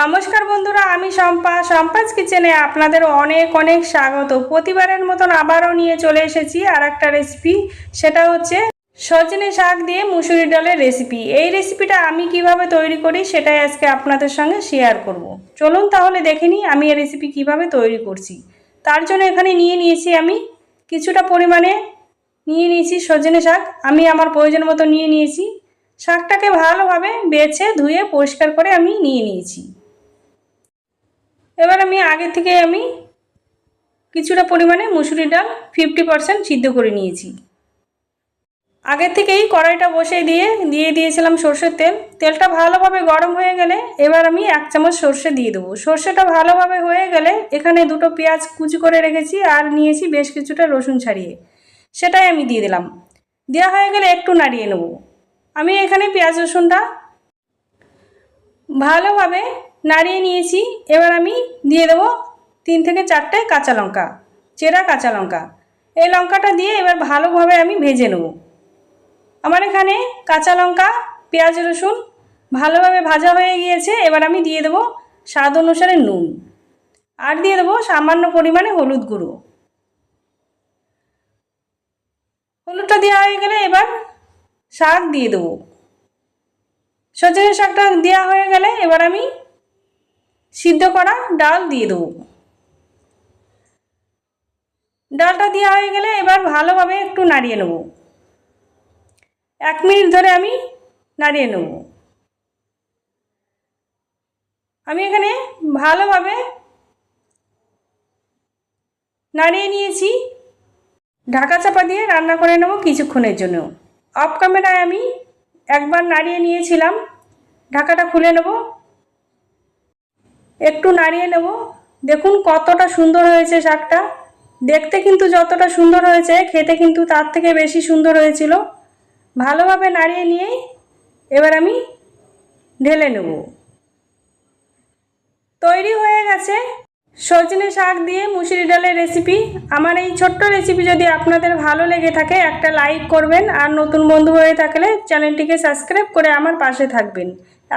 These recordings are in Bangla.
নমস্কার বন্ধুরা, আমি সম্পাস কিচেনে আপনাদের অনেক অনেক স্বাগত। প্রতিবারের মতন আবারও নিয়ে চলে এসেছি আর একটা রেসিপি, সেটা হচ্ছে সজনে শাক দিয়ে মুসুরি ডালের রেসিপি। এই রেসিপিটা আমি কিভাবে তৈরি করি সেটাই আজকে আপনাদের সঙ্গে শেয়ার করব। চলুন তাহলে দেখে নিই আমি এই রেসিপি কিভাবে তৈরি করছি। তার জন্য এখানে নিয়েছি আমি কিছুটা পরিমাণে নিয়েছি সজনে শাক। আমি আমার প্রয়োজন মতো নিয়েছি। শাকটাকে ভালোভাবে বেছে ধুয়ে পরিষ্কার করে আমি নিয়েছি। এবার আমি আগে থেকে কিছুটা পরিমাণে মুসুরি ডাল 50% সিদ্ধ করে নিয়েছি। আগে থেকেই কড়াইটা বসিয়ে দিয়ে দিয়েছিলাম সর্ষের তেল। তেলটা ভালোভাবে গরম হয়ে গেলে এবার আমি 1 চামচ সর্ষে দিয়ে দেবো। সর্ষেটা ভালোভাবে হয়ে গেলে এখানে দুটো পেঁয়াজ কুচি করে রেখেছি আর নিয়েছি বেশ কিছুটা রসুন ছাড়িয়ে, সেটাই আমি দিয়ে দিলাম। দেওয়া হয়ে গেলে একটু নাড়িয়ে নেব। আমি এখানে পেঁয়াজ রসুনটা ভালোভাবে নাড়িয়ে নিয়েছি। এবার আমি দিয়ে দেবো 3 থেকে 4টে কাঁচা লঙ্কা, চেরা কাঁচা লঙ্কা। এই লঙ্কাটা দিয়ে এবার ভালোভাবে আমি ভেজে নেব। আমার এখানে কাঁচা লঙ্কা পেঁয়াজ রসুন ভালোভাবে ভাজা হয়ে গিয়েছে। এবার আমি দিয়ে দেবো স্বাদ অনুসারে নুন আর দিয়ে দেবো সামান্য পরিমাণে হলুদ গুঁড়ো। হলুদটা দেওয়া হয়ে গেলে এবার শাক দিয়ে দেবো। সজনে শাকটা দেওয়া হয়ে গেলে এবার আমি সিদ্ধ করা ডাল দিয়ে দেবো। ডালটা দেওয়া হয়ে গেলে এবার ভালোভাবে একটু নাড়িয়ে নেব। 1 মিনিট ধরে আমি নাড়িয়ে নেব। আমি এখানে ভালোভাবে নাড়িয়ে নিয়েছি। ঢাকা চাপা দিয়ে রান্না করে নেব কিছুক্ষণের জন্য। অফ ক্যামেরায় আমি একবার নাড়িয়ে নিয়েছিলাম। ঢাকাটা খুলে নেব, একটু নাড়িয়ে নেব। দেখুন কতটা সুন্দর হয়েছে শাকটা। দেখতে কিন্তু যতটা সুন্দর হয়েছে, খেতে কিন্তু তার থেকে বেশি সুন্দর হয়েছিল। ভালোভাবে নাড়িয়ে নিয়েই এবার আমি ঢেলে নেব। তৈরি হয়ে গেছে সজনে শাক দিয়ে মুসুরি ডালের রেসিপি। আমার এই ছোট্ট রেসিপি যদি আপনাদের ভালো লেগে থাকে একটা লাইক করবেন, আর নতুন বন্ধু হয়ে থাকলে চ্যানেলটিকে সাবস্ক্রাইব করে আমার পাশে থাকবেন।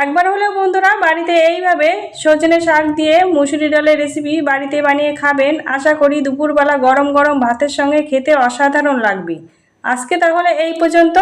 একবার হলেও বন্ধুরা বাড়িতে এইভাবে সজনে শাক দিয়ে মুসুরি ডালের রেসিপি বাড়িতে বানিয়ে খাবেন। আশা করি দুপুরবেলা গরম গরম ভাতের সঙ্গে খেতে অসাধারণ লাগবে। আজকে তাহলে এই পর্যন্ত।